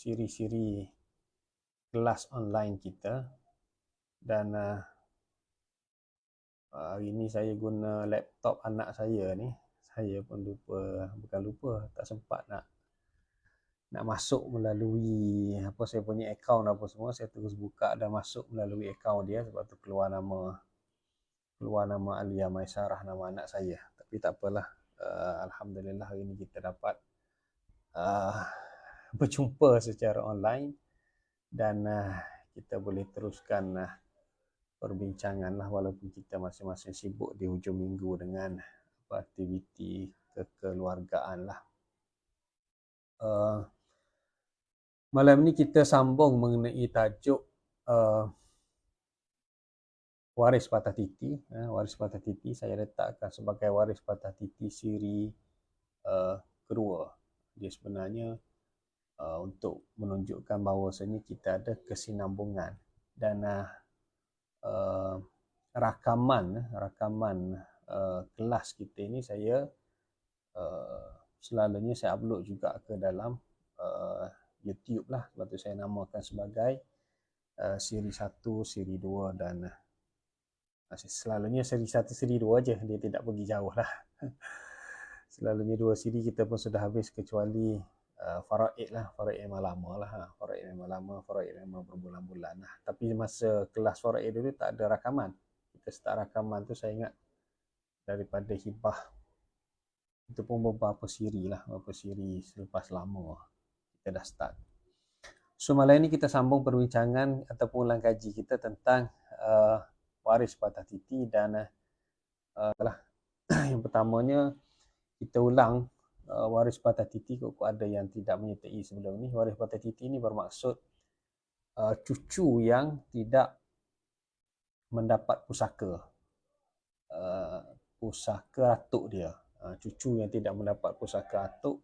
siri-siri kelas online kita. Dan hari ni saya guna laptop anak saya ni. Saya pun bukan lupa, tak sempat nak masuk melalui saya punya akaun apa semua. Saya terus buka dan masuk melalui akaun dia, sebab tu keluar nama Alia Maisarah, nama anak saya. Tapi tak apalah, alhamdulillah hari ni kita dapat berjumpa secara online dan kita boleh teruskan perbincangan lah, walaupun kita masing-masing sibuk di hujung minggu dengan aktiviti kekeluargaan lah. Malam ni kita sambung mengenai tajuk waris patah titi. Waris patah titi saya letakkan sebagai waris patah titi siri kedua. Dia sebenarnya untuk menunjukkan bahawasanya kita ada kesinambungan dan rakaman kelas kita ini saya selalunya saya upload juga ke dalam YouTube lah. Sebab tu saya namakan sebagai siri 1, siri 2 dan selalunya siri 1, siri 2 aja, dia tidak pergi jauh lah. Selalunya 2 siri kita pun sudah habis, kecuali faraid lah, faraid memang lama lah. Faraid memang berbulan-bulan lah. Tapi masa kelas faraid dulu tak ada rakaman. Kita start rakaman tu saya ingat daripada hibah. Itu pun beberapa siri selepas lama kita dah start. So malam ini kita sambung perbincangan ataupun ulang kaji kita tentang waris patah titi dan yang pertamanya kita ulang waris patah titi. Kok ada yang tidak menyertai sebelum ni. Waris patah titi ni bermaksud cucu yang tidak mendapat pusaka atuk dia. Cucu yang tidak mendapat pusaka atuk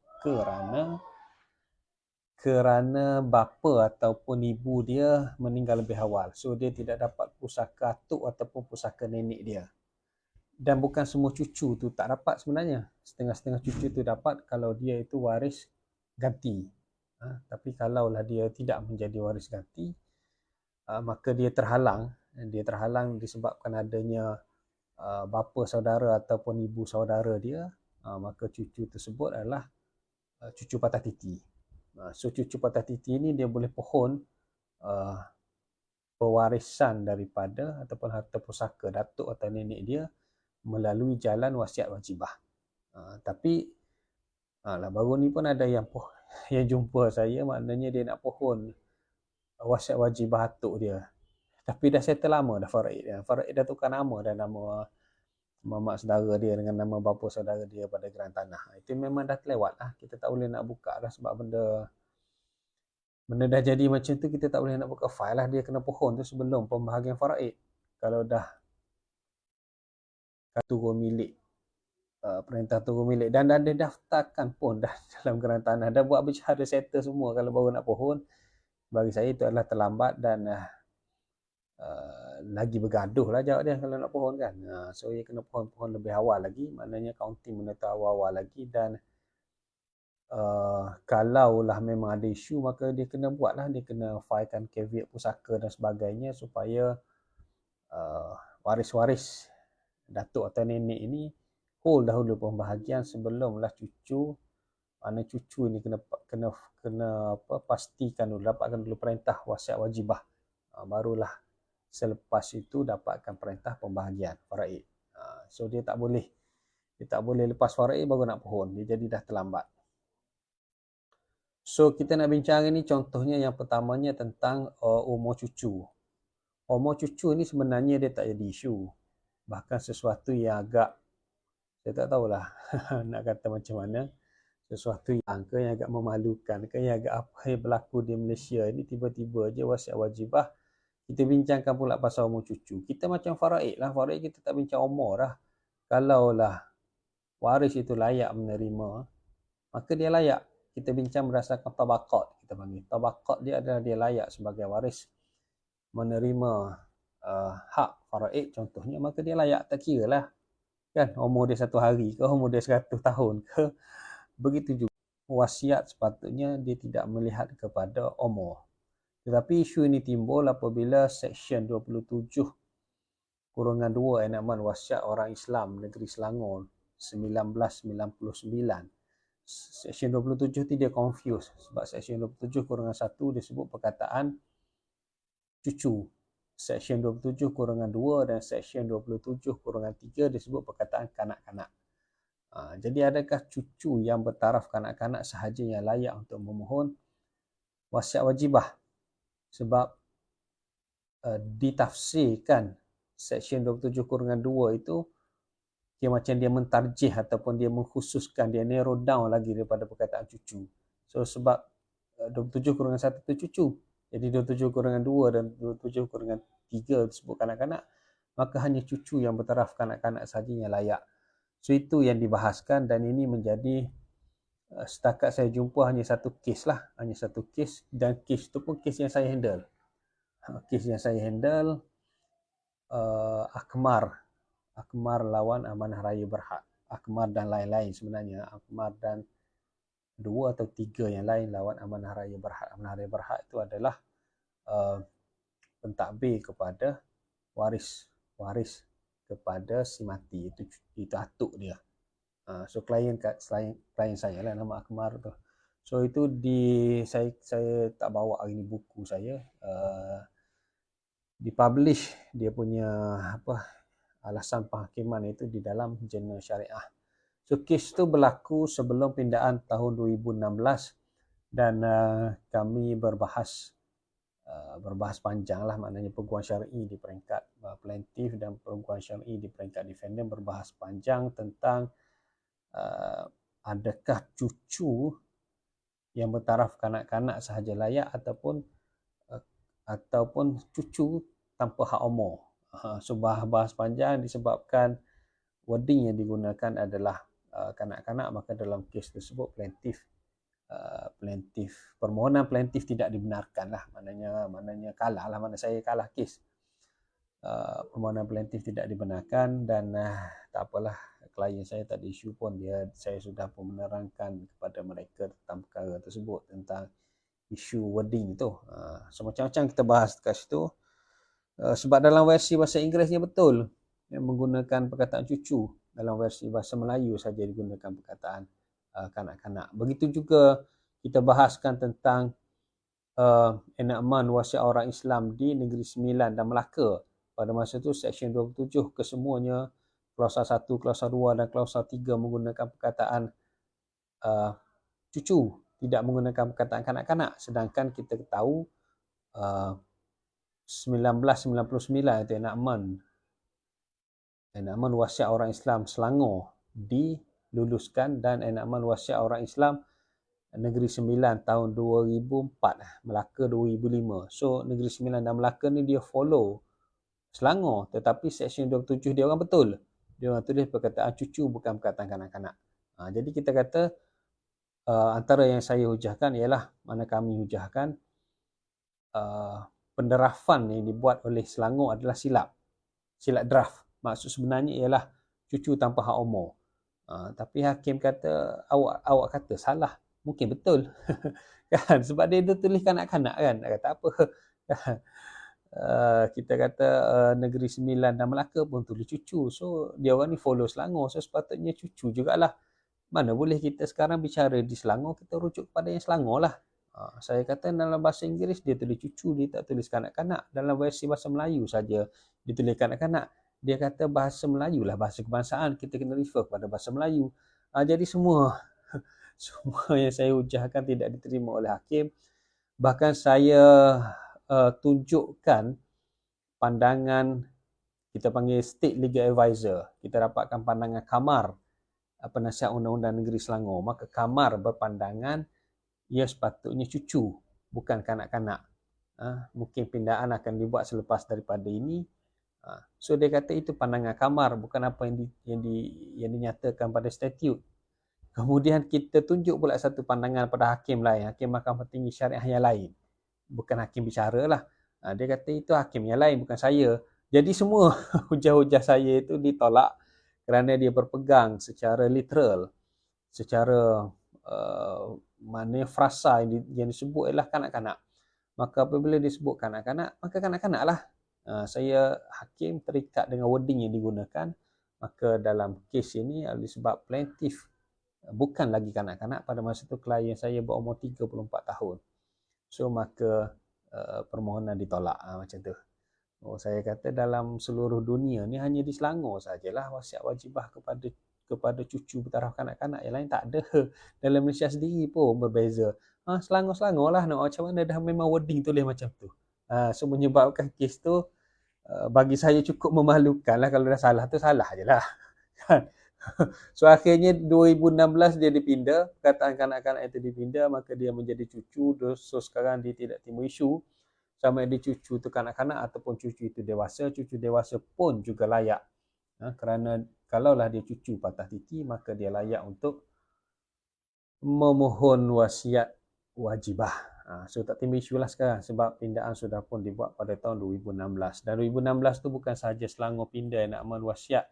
kerana bapa ataupun ibu dia meninggal lebih awal. So dia tidak dapat pusaka atuk ataupun pusaka nenek dia. Dan bukan semua cucu tu tak dapat sebenarnya. Setengah-setengah cucu tu dapat kalau dia itu waris ganti. Tapi kalaulah dia tidak menjadi waris ganti, maka dia terhalang. Dia terhalang disebabkan adanya bapa saudara ataupun ibu saudara dia, maka cucu tersebut adalah cucu patah titi. So cucu patah titi ini dia boleh pohon pewarisan daripada ataupun harta pusaka datuk atau nenek dia melalui jalan wasiat wajibah. Tapi baru ni pun ada yang jumpa saya, maknanya dia nak pohon wasiat wajibah atuk dia. Tapi dah settle lama dah faraid dia. Faraid dah tukar nama, dan nama mak saudara dia dengan nama bapa saudara dia pada geran tanah. Itu memang dah terlewat lah. Kita tak boleh nak buka dah, sebab benda dah jadi macam tu, kita tak boleh nak buka file lah. Dia kena pohon tu sebelum pembahagian faraid. Kalau dah turun milik, perintah turun milik dan dah didaftarkan pun dah dalam geran tanah, dah buat bercara settle semua, kalau baru nak pohon, bagi saya itu adalah terlambat dan lagi bergaduh lah jawab dia kalau nak pohon kan. So dia kena pohon lebih awal lagi, maknanya counting benda tu awal-awal lagi. Dan kalaulah memang ada isu, maka dia kena buat lah, dia kena filekan caveat pusaka dan sebagainya, supaya waris-waris datuk atau nenek ini hold dahulu pembahagian sebelumlah cucu. Mana cucu ni kena pastikan dulu, dapatkan dulu perintah wasiat wajibah, barulah selepas itu dapatkan perintah pembahagian faraid. So dia tak boleh lepas faraid baru nak pohon, dia jadi dah terlambat. So kita nak bincang ini contohnya, yang pertamanya tentang umur cucu. Umur cucu ni sebenarnya dia tak jadi isu, bahkan sesuatu yang agak, saya tak tahulah nak kata macam mana, sesuatu yang agak memalukan, yang agak apa yang berlaku di Malaysia ini. Tiba-tiba je wasiat wajibah kita bincangkan pula pasal umur cucu. Kita macam faraid lah, faraid kita tak bincang umur lah. Kalaulah waris itu layak menerima, maka dia layak. Kita bincang berdasarkan tabaqat, kita panggil. Tabaqat dia adalah dia layak sebagai waris menerima hak faraid contohnya, maka dia layak. Tak kira lah kan umur dia 1 hari ke, umur dia 100 tahun ke, begitu juga wasiat sepatutnya dia tidak melihat kepada umur. Tetapi isu ini timbul apabila Seksyen 27/2 Enakman Wasiat Orang Islam Negeri Selangor 1999. Seksyen 27 tu dia confuse sebab Seksyen 27/1 dia sebut perkataan cucu. Seksyen 27/2 dan Seksyen 27/3 disebut perkataan kanak-kanak. Jadi adakah cucu yang bertaraf kanak-kanak sahaja yang layak untuk memohon wasiat wajibah? Sebab ditafsirkan Seksyen 27/2 itu dia macam dia mentarjih ataupun dia mengkhususkan, dia narrow down lagi daripada perkataan cucu. So sebab 27/1 itu cucu, jadi 27/2 dan 27/3 disebut kanak-kanak, maka hanya cucu yang bertaraf kanak-kanak sahaja yang layak. So itu yang dibahaskan dan ini menjadi setakat saya jumpa hanya satu kes lah, hanya satu kes, dan kes itu pun kes yang saya handle. Kes yang saya handle Akmar lawan Amanah Raya Berhad. Akmar dan lain-lain sebenarnya. Akmar dan 2 atau 3 yang lain lawan Amanah Raya Berhad. Amanah Raya Berhad itu adalah pentadbir kepada waris kepada si mati, itu atuk dia. So klien saya lah nama Akmar tu. So itu saya tak bawa hari ni buku saya, dipublish dia punya alasan penghakiman itu di dalam Jurnal Syariah. So kes tu berlaku sebelum pindaan tahun 2016 dan kami berbahas panjang lah, maknanya peguam syar'i di peringkat plaintiff dan peguam syar'i di peringkat defendant berbahas panjang tentang adakah cucu yang bertaraf kanak-kanak sahaja layak ataupun cucu tanpa hak umur. So bahas panjang disebabkan wording yang digunakan adalah kanak-kanak, maka dalam kes tersebut permohonan plaintiff tidak dibenarkan lah, maknanya kalah lah, mana saya kalah kes. Permohonan plaintiff tidak dibenarkan dan tak apalah, klien saya tak ada isu pun, saya sudah pun menerangkan kepada mereka tentang perkara tersebut, tentang isu wording itu. So macam-macam kita bahas dekat situ. Sebab dalam versi bahasa Inggerisnya betul yang menggunakan perkataan cucu, dalam versi bahasa Melayu saja digunakan perkataan kanak-kanak. Begitu juga kita bahaskan tentang enakman wasiat orang Islam di Negeri Sembilan dan Melaka. Pada masa itu Seksyen 27 kesemuanya, klausa 1, klausa 2 dan klausa 3 menggunakan perkataan cucu, tidak menggunakan perkataan kanak-kanak. Sedangkan kita tahu 1999 itu enakman wasiat orang Islam Selangor diluluskan dan enakman wasiat orang Islam Negeri Sembilan tahun 2004, Melaka 2005. So Negeri Sembilan dan Melaka ni dia follow Selangor, tetapi Seksyen 27 dia orang betul. Dia orang tulis perkataan cucu, bukan perkataan kanak-kanak. Jadi kita kata antara yang saya hujahkan ialah, mana kami hujahkan penderafan yang dibuat oleh Selangor adalah silap draft. Maksud sebenarnya ialah cucu tanpa hak umur. Tapi hakim kata, awak kata salah. Mungkin betul. Kan? Sebab dia tulis kanak-kanak kan. Kata apa? Kita kata Negeri Sembilan dan Melaka pun tulis cucu. So dia orang ni follow Selangor. So sepatutnya cucu jugalah. Mana boleh kita sekarang bicara di Selangor, kita rujuk kepada yang Selangor lah. Saya kata dalam bahasa Inggeris dia tulis cucu, dia tak tulis kanak-kanak. Dalam versi bahasa Melayu saja dia tulis kanak-kanak. Dia kata bahasa Melayu lah bahasa kebangsaan, kita kena refer kepada bahasa Melayu. Jadi semua yang saya hujahkan tidak diterima oleh hakim. Bahkan saya tunjukkan pandangan, kita panggil State Legal Advisor. Kita dapatkan pandangan Kamar Penasihat Undang-Undang Negeri Selangor. Maka Kamar berpandangan ia sepatutnya cucu, bukan kanak-kanak. Mungkin pindaan akan dibuat selepas daripada ini. So dia kata itu pandangan Kamar, bukan apa yang dinyatakan pada statut. Kemudian kita tunjuk pula satu pandangan pada hakim lain, Hakim Mahkamah Tinggi Syariah yang lain. Bukan hakim bicara lah. Dia kata itu hakim yang lain, bukan saya. Jadi semua hujah-hujah saya itu ditolak kerana dia berpegang secara literal, secara mana frasa yang disebut ialah kanak-kanak. Maka apabila disebut kanak-kanak, maka kanak-kanak lah. Saya hakim terikat dengan wording yang digunakan. Maka dalam kes ini disebab plaintiff bukan lagi kanak-kanak, pada masa itu klien saya berumur 34 tahun. So maka permohonan ditolak macam tu. Saya kata dalam seluruh dunia ni hanya di Selangor sajalah wasiat wajibah kepada cucu bertaraf kanak-kanak, yang lain tak ada. Dalam Malaysia sendiri pun berbeza. Selangor lah nak macam mana, dah memang wording tulis macam tu. So menyebabkan kes tu bagi saya cukup memalukan lah. Kalau dah salah tu salah je lah. So akhirnya 2016 dia dipindah, perkataan kanak-kanak itu dipindah, maka dia menjadi cucu. So sekarang dia tidak timbul isu sama ada cucu itu kanak-kanak ataupun cucu itu dewasa. Cucu dewasa pun juga layak, kerana kalaulah dia cucu patah titi, maka dia layak untuk memohon wasiat wajibah. So tak timbul isu lah sekarang, sebab pindaan sudah pun dibuat pada tahun 2016. Dan 2016 tu bukan sahaja Selangor pindah enakmen wasiat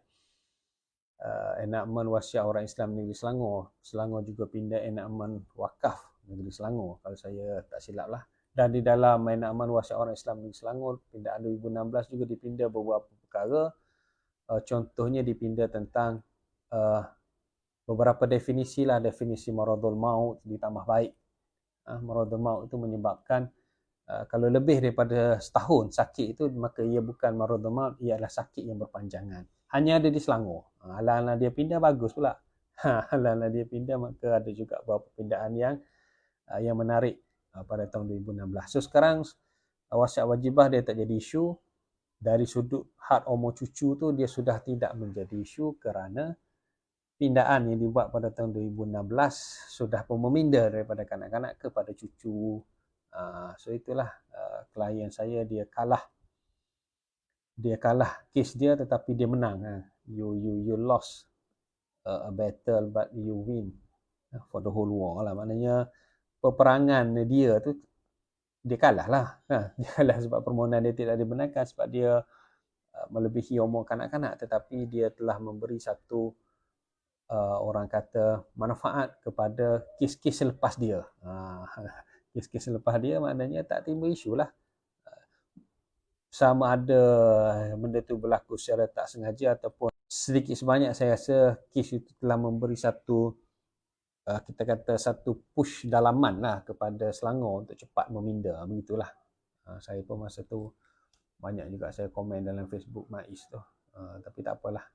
orang Islam negeri Selangor. Selangor juga pindah enakmen wakaf negeri Selangor, kalau saya tak silap lah. Dan di dalam enakmen wasiat orang Islam negeri Selangor, pindaan 2016 juga dipindah beberapa perkara. Contohnya dipindah tentang beberapa definisi lah. Definisi maradul maut ditambah baik. Maradul maut itu menyebabkan kalau lebih daripada setahun sakit itu, maka ia bukan maradul maut, ia adalah sakit yang berpanjangan. Hanya ada di Selangor. Ala-ala dia pindah bagus pula. Ala-ala dia pindah, maka ada juga beberapa pindaan yang menarik pada tahun 2016. So sekarang wasiat wajibah dia tak jadi isu. Dari sudut hak umur cucu tu dia sudah tidak menjadi isu, kerana pindaan yang dibuat pada tahun 2016 sudah pun memindah daripada kanak-kanak kepada cucu. So itulah klien saya, dia kalah kes dia, tetapi dia menang. You lost a battle but you win for the whole war lah. Maknanya peperangan dia tu dia kalah lah. Dia kalah sebab permohonan dia tidak dibenarkan, sebab dia melebihi umur kanak-kanak, tetapi dia telah memberi satu orang kata manfaat kepada kes-kes selepas dia. Kes-kes selepas dia maknanya tak timbul isu lah. Sama ada benda tu berlaku secara tak sengaja ataupun sedikit sebanyak, saya rasa kes itu telah memberi satu kita kata satu push dalaman lah kepada Selangor untuk cepat meminda. Begitulah. Saya pun masa tu banyak juga saya komen dalam Facebook MAIS tu. Tapi tak apalah.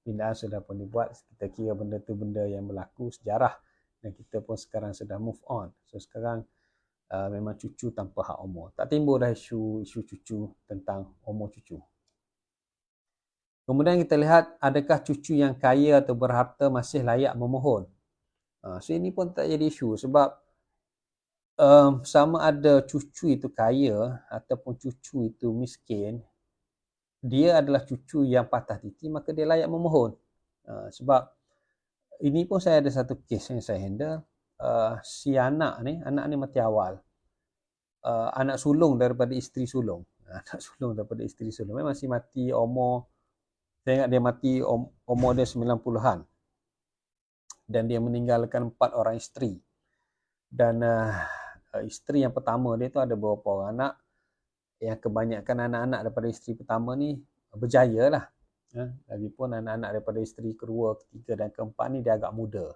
Pindaan sudah pun dibuat. Kita kira benda tu benda yang berlaku sejarah, dan kita pun sekarang sudah move on. So sekarang memang cucu tanpa hak umur. Tak timbul dah isu cucu tentang umur cucu. Kemudian kita lihat, adakah cucu yang kaya atau berharta masih layak memohon? So ini pun tak jadi isu, sebab sama ada cucu itu kaya ataupun cucu itu miskin, dia adalah cucu yang patah titi, maka dia layak memohon. Sebab ini pun saya ada satu kes yang saya handle. Si anak ni mati awal. Anak sulung daripada isteri sulung. Memang masih mati umur, saya ingat dia mati umur dia 90-an. Dan dia meninggalkan 4 orang isteri. Dan isteri yang pertama dia tu ada beberapa orang anak, yang kebanyakan anak-anak daripada isteri pertama ni berjaya lah. Lagipun anak-anak daripada isteri kedua, ketiga dan keempat ni dia agak muda.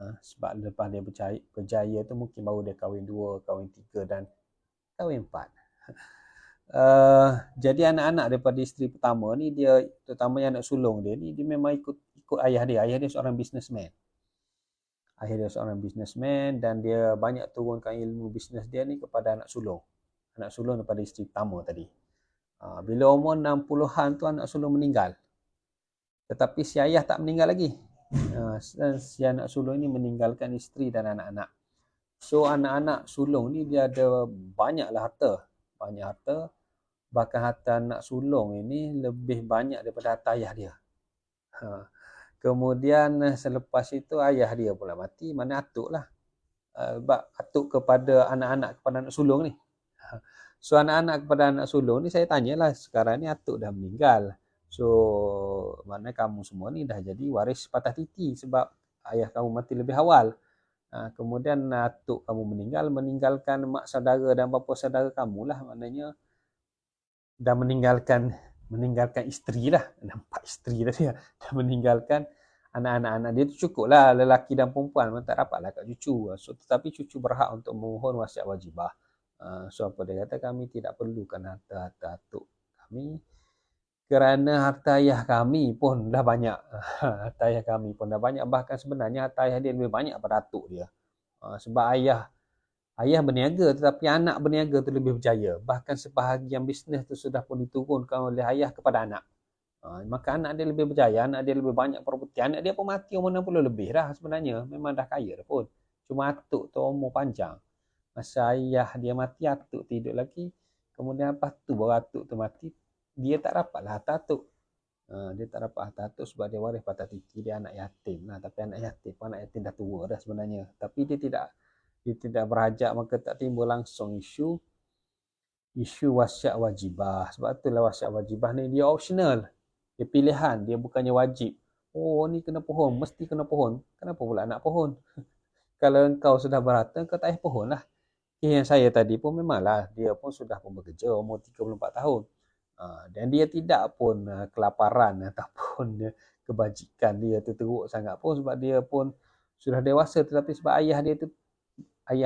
Sebab lepas dia berjaya tu mungkin baru dia kahwin 2, kahwin 3 dan kahwin 4. Jadi anak-anak daripada isteri pertama ni, dia terutamanya anak sulung dia ni, dia memang ikut ayah dia. Ayah dia seorang businessman. Dan dia banyak turunkan ilmu bisnes dia ni kepada anak sulung daripada isteri pertama tadi. Bila umur 60-an tu anak sulung meninggal. Tetapi si ayah tak meninggal lagi. Si anak sulung ini meninggalkan isteri dan anak-anak. So anak-anak sulung ni dia ada banyaklah harta. Bahkan harta anak sulung ini lebih banyak daripada harta ayah dia. Kemudian selepas itu ayah dia pula mati, mana atuk lah. Atuk kepada anak-anak kepada anak sulung ni. So anak-anak kepada anak sulung ni saya tanyalah, sekarang ni atuk dah meninggal. So mana kamu semua ni dah jadi waris patah titi sebab ayah kamu mati lebih awal. Kemudian atuk kamu meninggalkan mak saudara dan bapa saudara kamu lah, maknanya dah meninggalkan isteri lah, nampak isteri tadi lah, dah meninggalkan anak-anak dia tu cukup lah, lelaki dan perempuan memang tak dapat lah kat cucu. So, tetapi cucu berhak untuk memohon wasiat wajibah. So apa dia kata, kami tidak perlukan harta atuk kami kerana harta ayah kami pun dah banyak. Harta ayah kami pun dah banyak, bahkan sebenarnya harta ayah dia lebih banyak pada atuk dia. Sebab ayah berniaga, tetapi anak berniaga tu lebih berjaya. Bahkan sebahagian bisnes tu sudah pun diturunkan oleh ayah kepada anak. Maka anak dia lebih berjaya, anak dia lebih banyak properti. Anak dia pun mati umur 60 lebih dah sebenarnya. Memang dah kaya dah pun. Cuma atuk tu umur panjang. Masa ayah dia mati, atuk tu hidup lagi. Kemudian lepas tu baru atuk tu mati, dia tak dapat lah harta atuk. Dia tak dapat harta atuk sebab dia waris patah titi. Dia anak yatim lah. Tapi anak yatim dah tua dah sebenarnya. Tapi dia tidak berhajat, maka tak timbul langsung isu wasiat wajibah. Sebab itulah wasiat wajibah ni dia optional. Dia pilihan, dia bukannya wajib. Oh ni kena pohon, mesti kena pohon. Kenapa pula nak pohon? Kalau engkau sudah berharta, engkau tak payah pohon lah. Yang saya tadi pun memanglah, dia pun sudah pun bekerja umur 34 tahun. Dan dia tidak pun kelaparan ataupun kebajikan dia tu teruk sangat pun, sebab dia pun sudah dewasa. Tetapi sebab ayah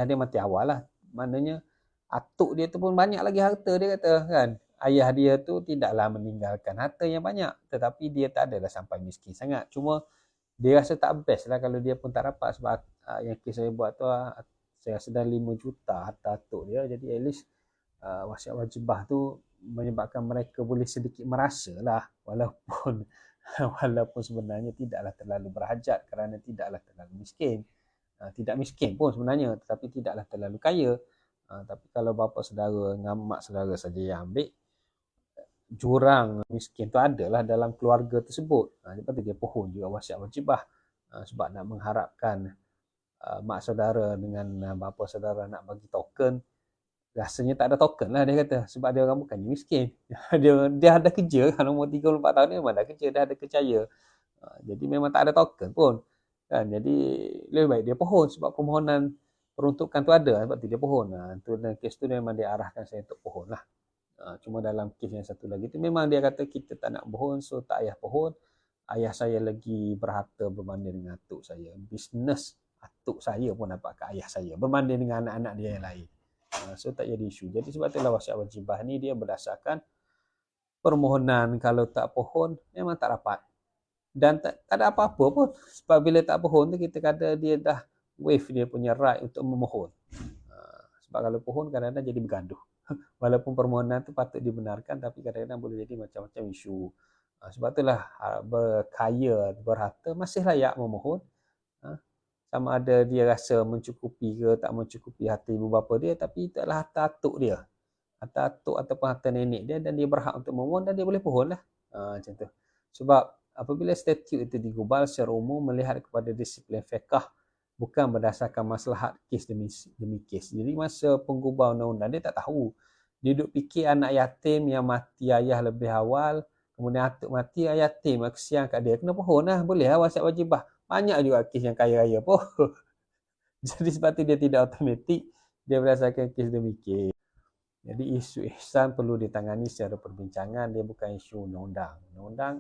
dia mati awal lah. Maknanya atuk dia tu pun banyak lagi harta, dia kata kan. Ayah dia tu tidaklah meninggalkan harta yang banyak, tetapi dia tak adalah sampai miskin sangat. Cuma dia rasa tak best lah kalau dia pun tak dapat. Sebab yang kes saya buat tu, saya rasa dah 5 juta harta atuk dia. Jadi at least wasiat wajibah tu menyebabkan mereka boleh sedikit merasa lah, walaupun sebenarnya tidaklah terlalu berhajat kerana tidaklah terlalu miskin. Tidak miskin pun sebenarnya, tetapi tidaklah terlalu kaya. Tapi kalau bapa saudara dengan mak saudara saja yang ambil, jurang miskin tu adalah dalam keluarga tersebut. Lepas tu dia pohon juga wasiat wajibah. Sebab nak mengharapkan mak saudara dengan bapa saudara nak bagi token, rasanya tak ada token lah, dia kata. Sebab dia orang bukannya miskin. dia ada kerja kan, umur 34 tahun ni memang dah kerja, dah ada kerjaya. Jadi memang tak ada token pun. Kan? Jadi lebih baik dia pohon, sebab permohonan peruntukan tu ada, sebab tu dia pohon. Dalam kes tu memang dia arahkan saya untuk pohon lah. Cuma dalam kes yang satu lagi tu memang dia kata kita tak nak pohon, so tak payah pohon. Ayah saya lagi berharta berbanding dengan atuk saya. Bisnes atuk saya pun dapat ke ayah saya berbanding dengan anak-anak dia yang lain. So tak jadi isu. Jadi sebab itulah wasiat wajibah ni dia berdasarkan permohonan. Kalau tak pohon memang tak dapat. Dan tak ada apa-apa pun. Sebab bila tak pohon tu kita kata dia dah waive dia punya right untuk memohon. Sebab kalau pohon kadang-kadang jadi bergaduh. Walaupun permohonan tu patut dibenarkan, tapi kadang-kadang boleh jadi macam-macam isu. Sebab itulah berkaya, berharta masih layak memohon. Sama ada dia rasa mencukupi ke tak mencukupi harta ibu bapa dia, tapi itu adalah harta atuk dia. Harta atuk ataupun harta nenek dia, dan dia berhak untuk memohon dan dia boleh pohon lah. Macam tu. Sebab apabila statut itu digubal secara umum melihat kepada disiplin fiqh, bukan berdasarkan maslahat kes demi kes. Jadi masa penggubal undang-undang dia tak tahu. Dia duduk fikir anak yatim yang mati ayah lebih awal, kemudian atuk mati, ayah yatim, kesian kat dia, kena pohon lah, boleh lah wasiat wajibah. Banyak juga kes yang kaya-kaya pun. Jadi sebab tu dia tidak automatik, dia berdasarkan kes demi kes. Jadi isu ihsan perlu ditangani secara perbincangan, dia bukan isu undang-undang. Undang-undang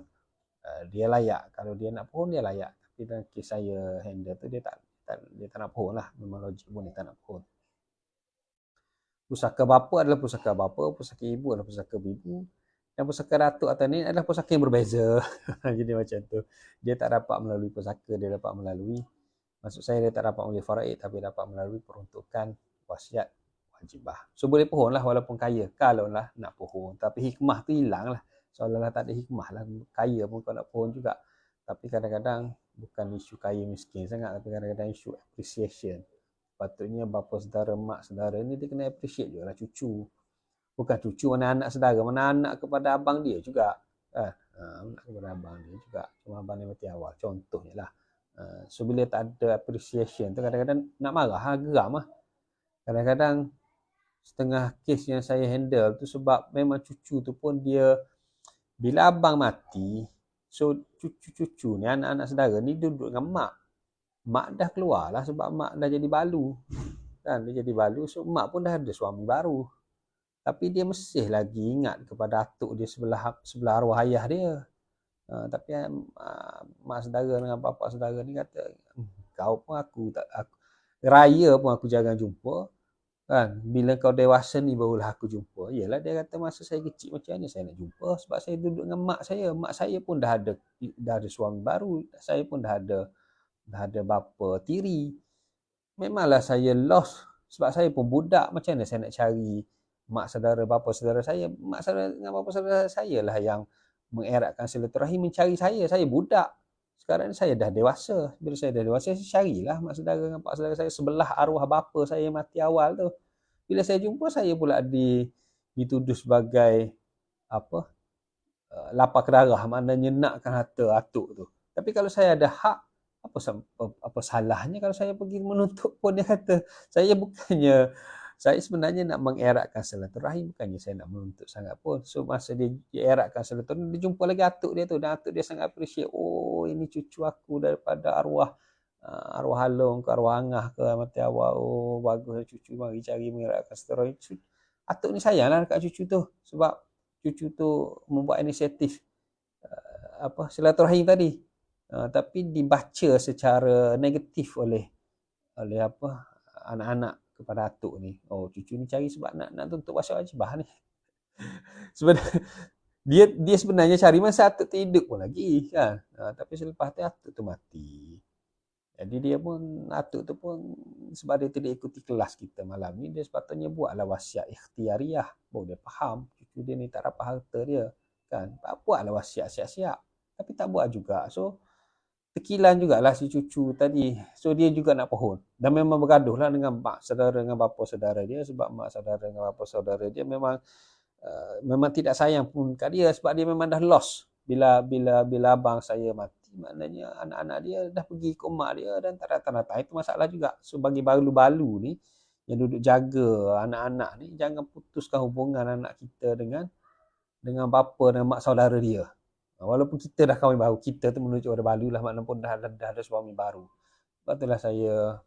dia layak, kalau dia nak pohon dia layak. Tapi dalam kes saya handle tu dia tak nak pohon lah. Memang logik pun dia tak nak pohon. Pusaka bapa adalah pusaka bapa, pusaka ibu adalah pusaka ibu, dan pusaka datuk atau nenek adalah pusaka yang berbeza. Jadi macam tu. Dia tak dapat melalui pusaka, dia dapat melalui, maksud saya dia tak dapat melalui faraid, tapi dapat melalui peruntukan wasiat wajibah. So boleh pohon lah walaupun kaya, kalau lah nak pohon. Tapi hikmah tu hilang lah. Seolah-olah tak ada hikmah lah. Kaya pun kau nak pohon juga. Tapi kadang-kadang bukan isu kaya miskin sangat, tapi kadang-kadang isu appreciation. Patutnya bapa saudara, mak saudara ni dia kena appreciate juga lah cucu. Bukan cucu mana anak saudara, mana anak kepada abang dia juga. Anak kepada abang dia juga. Cuma abang dia mati awal. Contohnya lah. So bila tak ada appreciation tu kadang-kadang nak marah, geram lah. Kadang-kadang setengah kes yang saya handle tu sebab memang cucu tu pun dia, bila abang mati, so cucu-cucu ni, anak-anak saudara ni duduk dengan mak. mak dah keluar lah sebab mak dah jadi balu. Kan, dia jadi balu, so mak pun dah ada suami baru. Tapi dia masih lagi ingat kepada atuk dia sebelah arwah ayah dia. Tapi mak saudara dengan bapa saudara ni kata, kau pun aku tak, raya pun aku jarang jumpa. Kan, bila kau dewasa ni barulah aku jumpa. Yalah, dia kata masa saya kecil macam mana saya nak jumpa, sebab saya duduk dengan mak saya. Mak saya pun dah ada suami baru. Saya pun dah ada bapa tiri. Memanglah saya lost sebab saya pun budak. Macam mana saya nak cari mak saudara, bapa saudara saya? Mak saudara dengan bapa saudara saya lah yang mengeratkan silaturahim, mencari saya. Saya budak. Sekarang ni saya dah dewasa. Bila saya dah dewasa, saya carilah mak saudara dengan pak saudara saya sebelah arwah bapa saya mati awal tu. Bila saya jumpa, saya pula dituduh sebagai apa? Lapar ke darah, maknanya nakkan harta atuk tu. Tapi kalau saya ada hak, apa salahnya kalau saya pergi menuntut pun? Dia kata saya sebenarnya nak mengeratkan silaturahim, bukannya saya nak menuntut sangat pun. So masa dia eratkan silaturahim, dia jumpa lagi atuk dia tu, dan atuk dia sangat appreciate. Oh, ini cucu aku daripada arwah halong ke arwah angah ke mati awal. Oh, bagus cucu, mari cari mengeratkan silaturahim. Atuk ni sayanglah dekat cucu tu sebab cucu tu membuat inisiatif silaturahim tadi. Tapi dibaca secara negatif oleh anak-anak kepada atuk ni. Oh, cucu ni cari sebab nak tuntut wasiat-wajibah ni. Sebenarnya dia sebenarnya cari masa atuk tu hidup pun lagi kan. Tapi selepas tu atuk tu mati. Jadi atuk tu pun sebab dia tidak ikuti kelas kita malam ni, dia sepatutnya buatlah wasiat ikhtiariah. Baru dia faham cucu dia ni tak dapat harta dia kan. Buatlah wasiat siap-siap. Tapi tak buat juga. So tekilan jugalah si cucu tadi. So dia juga nak pohon. Dan memang bergaduh lah dengan mak saudara dengan bapa saudara dia, sebab mak saudara dengan bapa saudara dia memang tidak sayang pun kat dia, sebab dia memang dah lost. Bila abang saya mati, maknanya anak-anak dia dah pergi ke mak dia dan tak datang-datang. Itu masalah juga. So bagi balu-balu ni yang duduk jaga anak-anak ni, jangan putuskan hubungan anak kita dengan bapa dan mak saudara dia. Walaupun kita dah kahwin baru, kita tu menuju ada balu lah, maknanya pun dah ada suami baru. Sebab itulah saya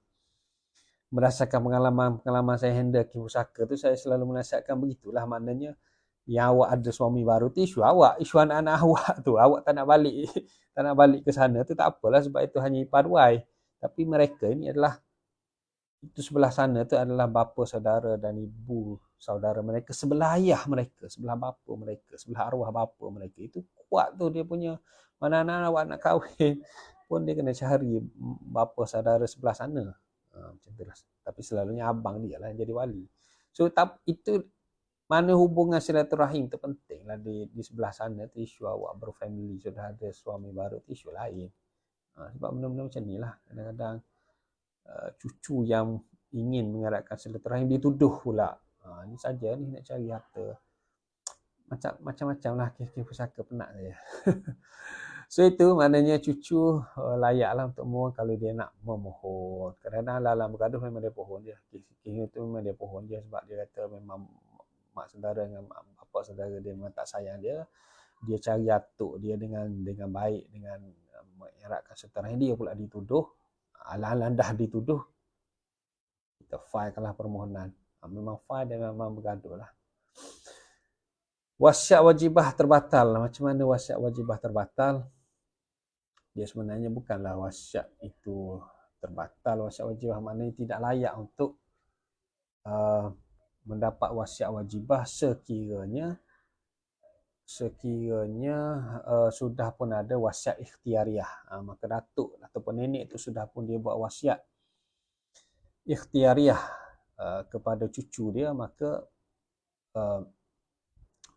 berdasarkan pengalaman saya handle kes pusaka tu, saya selalu menasihatkan begitulah. Maknanya yang awak ada suami baru tu isu awak, isu anak-anak awak tu. Awak tak nak balik ke sana tu tak apalah, sebab itu hanya ipaduai. Tapi mereka ni adalah, itu sebelah sana tu adalah bapa saudara dan ibu saudara mereka, sebelah ayah mereka, sebelah bapa mereka, sebelah arwah bapa mereka. Itu kuat tu dia punya. Mana anak awak nak kahwin pun dia kena cari bapa saudara sebelah sana. Macam tu lah. Tapi selalunya abang dia lah yang jadi wali. So itu mana hubungan silaturahim tu penting lah di sebelah sana tu. Isu awak berfamily sudah ada suami baru tu isu lain. Sebab benda-benda macam ni lah kadang-kadang cucu yang ingin mengeratkan silaturahim dituduh pula. Ni saja ni nak cari harta. Macam-macam lah kes-kes pusaka, penat saya. So itu maknanya cucu layaklah untuk mohon kalau dia nak memohon. Kadang-kadang dalam bergaduh memang dia pohon dia. Kes itu memang dia pohon dia sebab dia kata memang mak saudara dengan bapa saudara dia memang tak sayang dia. Dia cari atuk dia dengan baik, dengan mengeratkan silaturahim, dia pula dituduh. Alang-alang dah dituduh, kita filekanlah permohonan. Memang file dan memang bergaduh lah. Wasiat wajibah terbatal. Macam mana wasiat wajibah terbatal? Dia sebenarnya bukanlah wasiat itu terbatal. Wasiat wajibah maknanya tidak layak untuk mendapat wasiat wajibah sekiranya sudah pun ada wasiat ikhtiariah. Maka datuk ataupun nenek itu sudah pun dia buat wasiat ikhtiariah kepada cucu dia, maka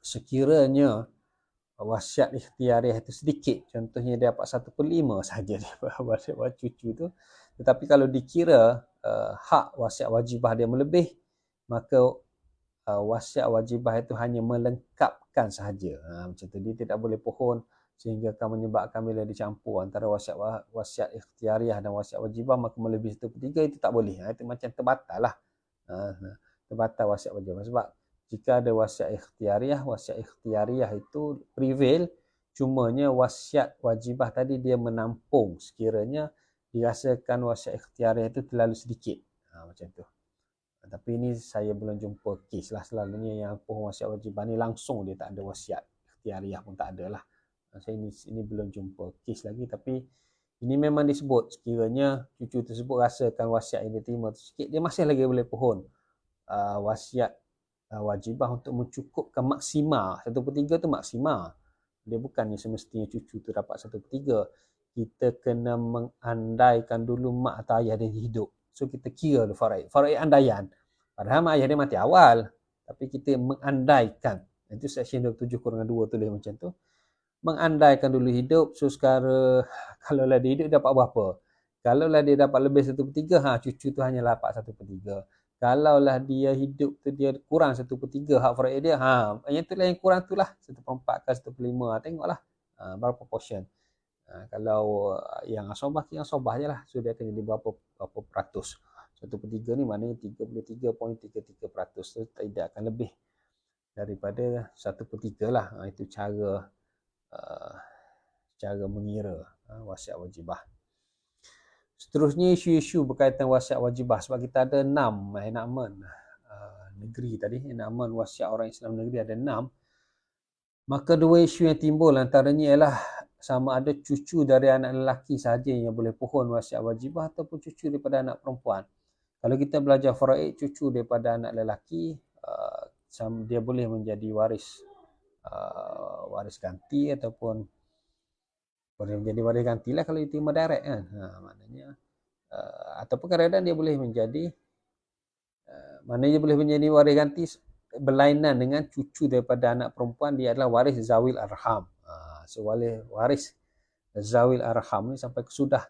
sekiranya wasiat ikhtiariah itu sedikit, contohnya dia dapat 1/5 saja dia buat cucu tu, tetapi kalau dikira hak wasiat wajibah dia melebih, maka wasiat wajibah itu hanya melengkapkan sahaja. Macam tu, dia tidak boleh pohon sehingga akan menyebabkan bila dicampur antara wasiat ikhtiariah dan wasiat wajibah maka melebihi 1/3, itu tak boleh. Itu macam terbatal lah. Terbatal wasiat wajibah. Sebab jika ada wasiat ikhtiariah itu prevail, cumanya wasiat wajibah tadi dia menampung sekiranya dirasakan wasiat ikhtiariah itu terlalu sedikit. Macam tu. Tapi ini saya belum jumpa kes lah. Selalunya yang pohon wasiat wajibah ni langsung dia tak ada wasiat ikhtiariah pun tak ada lah. Saya ini belum jumpa kes lagi, tapi ini memang disebut sekiranya cucu tersebut rasakan wasiat yang dia terima tu sikit, dia masih lagi boleh pohon wasiat wajibah untuk mencukupkan maksima. 1/3 tu maksima. Dia bukannya semestinya cucu tu dapat 1/3. Kita kena mengandaikan dulu mak atau ayah dia hidup. So kita kira dulu faraid. Faraid andaian. Padahal mak ayah dia mati awal. Tapi kita mengandaikan. Itu section 27/2 tulis macam tu. Mengandaikan dulu hidup. So sekarang kalau lah dia hidup dapat berapa? Kalau lah dia dapat lebih 1/3, cucu tu hanya dapat 1/3. Kalau lah dia hidup tu dia kurang 1/3 hak faraid dia, yang tu lah yang kurang tu lah 1/4 ke 1/5. Tengoklah berapa portion. Kalau yang asobah je lah. So dia akan jadi berapa peratus. 1/3 ni maknanya 33.33%. So tidak akan lebih daripada 1/3 lah. Itu cara mengira wasiat wajibah. Seterusnya isu-isu berkaitan wasiat wajibah. Sebab kita ada 6 enakmen negeri tadi. Enakmen wasiat orang Islam negeri ada 6. Maka 2 isu yang timbul antaranya ialah sama ada cucu dari anak lelaki sahaja yang boleh pohon wasiat wajibah ataupun cucu daripada anak perempuan. Kalau kita belajar faraid, cucu daripada anak lelaki dia boleh menjadi waris ganti ataupun boleh menjadi waris ganti lah kalau diterima direct kan. Maknanya ataupun kadang-kadang dia boleh menjadi waris ganti berlainan dengan cucu daripada anak perempuan, dia adalah waris zawil arham. So waris zawil arham ni sampai kesudah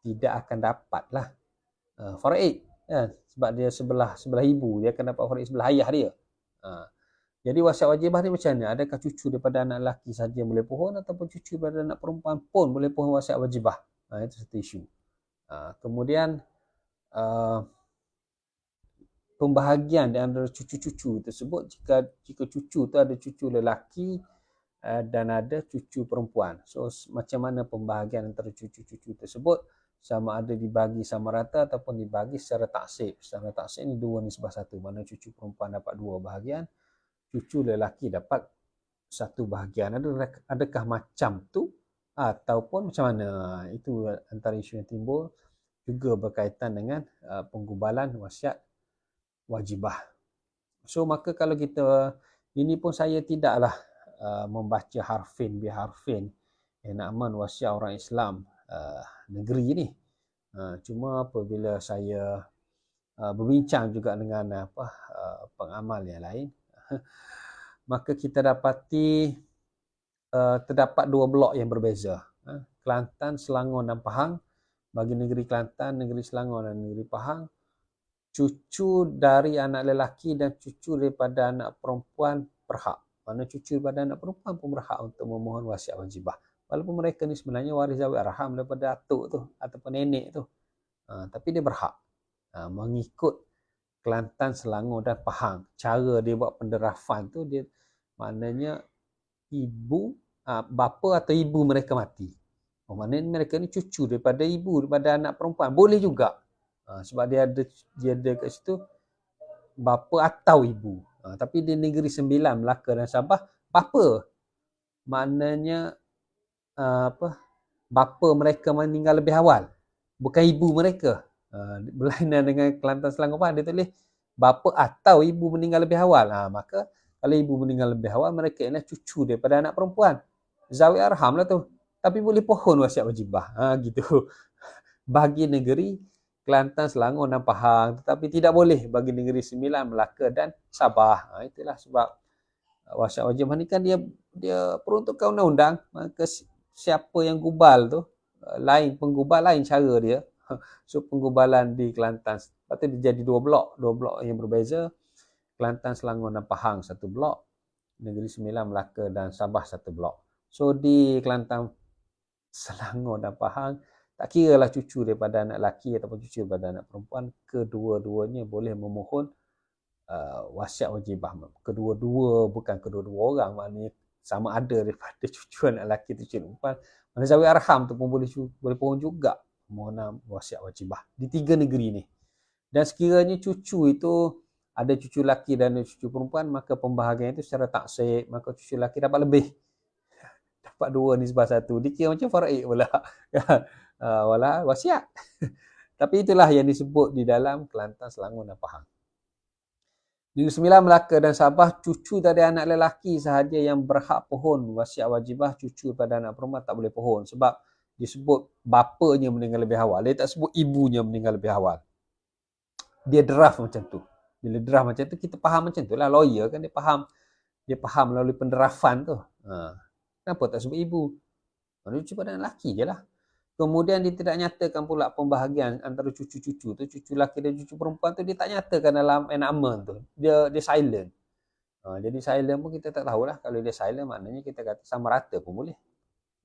tidak akan dapat lah faraid kan? Sebab dia sebelah ibu, dia akan dapat faraid sebelah ayah dia. Jadi wasiat wajibah ni macam mana? Adakah cucu daripada anak lelaki saja boleh pohon ataupun cucu daripada anak perempuan pun boleh pohon wasiat wajibah? Itu satu isu. Kemudian pembahagian di antara cucu-cucu tersebut, jika cucu tu ada cucu lelaki dan ada cucu perempuan. So macam mana pembahagian antara cucu-cucu tersebut, sama ada dibagi sama rata ataupun dibagi secara taksib. Secara taksib ni 2:1, mana cucu perempuan dapat 2 bahagian, cucu lelaki dapat 1 bahagian. Adakah macam tu ataupun macam mana? Itu antara isu yang timbul, juga berkaitan dengan penggubalan wasiat wajibah. So maka kalau kita, ini pun saya tidaklah membaca harfin biharfin enakmen wasiat orang Islam negeri ni. Cuma apabila saya berbincang juga dengan pengamal yang lain, maka kita dapati terdapat 2 blok yang berbeza. Kelantan, Selangor dan Pahang. Bagi negeri Kelantan, negeri Selangor dan negeri Pahang, cucu dari anak lelaki dan cucu daripada anak perempuan berhak. Mana cucu daripada anak perempuan pun berhak untuk memohon wasiat wajibah. Walaupun mereka ni sebenarnya waris zawil arham daripada atuk tu ataupun nenek tu. Tapi dia berhak mengikut Kelantan, Selangor dan Pahang. Cara dia buat penderafan tu, dia maknanya bapa atau ibu mereka mati. Maknanya mereka ni cucu daripada ibu, daripada anak perempuan. Boleh juga. Sebab dia ada kat situ bapa atau ibu. Tapi di negeri Sembilan, Melaka dan Sabah, bapa. Maknanya bapa mereka meninggal lebih awal. Bukan ibu mereka. Berlainan dengan Kelantan, Selangor, Pahang, dia tulis bapa atau ibu meninggal lebih awal. Maka kalau ibu meninggal lebih awal, mereka ialah cucu daripada anak perempuan. Zawil arham lah tu. Tapi boleh pohon wasiat wajibah. Gitu. Bagi negeri Kelantan, Selangor dan Pahang. Tetapi tidak boleh bagi negeri Sembilan, Melaka dan Sabah. Itulah sebab wasiat wajibah ni kan dia peruntukan undang-undang. Maka siapa yang gubal tu, lain penggubal, lain cara dia. So penggubalan di Kelantan, lepas tu dia jadi 2 blok yang berbeza. Kelantan, Selangor dan Pahang 1 blok, negeri Sembilan, Melaka dan Sabah 1 blok. So di Kelantan, Selangor dan Pahang, tak kira lah cucu daripada anak lelaki ataupun cucu daripada anak perempuan, kedua-duanya boleh memohon wasiat wajibah. Kedua-dua, bukan kedua-dua orang, maknanya sama ada daripada cucu anak lelaki tu cucu perempuan. Mana zawil arham tu pun boleh pohon juga. Nombor 6 wasiat wajibah. Di 3 negeri ni. Dan sekiranya cucu itu ada cucu laki dan ada cucu perempuan, maka pembahagian itu secara taksib, maka cucu laki dapat lebih. Dapat 2 nisbah 1. Dikira macam faraid pula. Wala wasiat. Tapi itulah yang disebut di dalam Kelantan, Selangor dan Pahang. Negeri Sembilan, Melaka dan Sabah, cucu dari anak lelaki sahaja yang berhak pohon wasiat wajibah, cucu pada anak perempuan tak boleh pohon. Sebab disebut bapanya meninggal lebih awal. Dia tak sebut ibunya meninggal lebih awal. Dia draft macam tu. Bila draft macam tu, kita faham macam tu lah. Lawyer kan dia faham melalui pendrafan tu. Kenapa tak sebut ibu? Cucu pada anak lelaki je lah. Kemudian dia tidak nyatakan pula pembahagian antara cucu-cucu tu, cucu laki dan cucu perempuan tu, dia tak nyatakan dalam enactment tu. Dia silent. Jadi silent pun kita tak tahulah. Kalau dia silent maknanya kita kata sama rata pun boleh.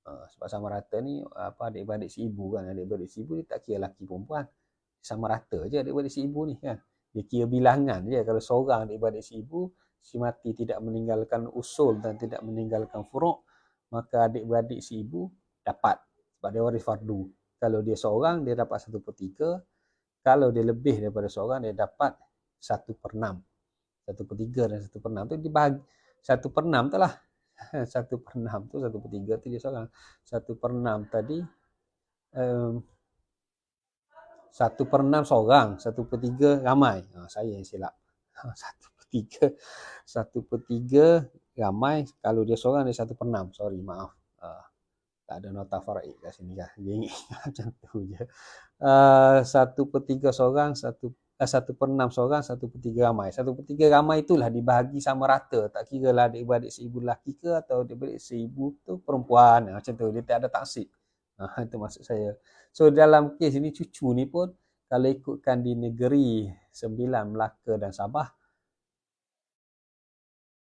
Sebab sama rata ni adik-beradik si ibu kan. Adik-beradik si ibu dia tak kira laki perempuan. Sama rata je adik-beradik si ibu ni kan. Dia kira bilangan je. Kalau seorang adik-beradik si ibu, si mati tidak meninggalkan usul dan tidak meninggalkan furuk, maka adik-beradik si ibu dapat. Sebab dia waris fardu. Kalau dia seorang, dia dapat 1/3. Kalau dia lebih daripada seorang, dia dapat 1/6. 1/3 dan 1/6 tu dibahagi. 1/6 tu lah. 1/6 tu, 1/3 tu dia seorang. 1/6 tadi 1/6 seorang, 1/3 ramai. Saya yang silap. 1/3 ramai. Kalau dia seorang, dia 1/6. Sorry, maaf. Tak ada nota faraid kat sini kan. Dia ingat macam tu je. 1/3 seorang, 1/6 seorang, 1/3 ramai. 1/3 ramai itulah dibahagi sama rata. Tak kira lah adik-beradik seibu lelaki ke atau adik-beradik seibu tu perempuan. Macam tu. Dia tak ada taksib. Itu maksud saya. So dalam kes ini cucu ni pun kalau ikutkan di negeri Sembilan, Melaka dan Sabah,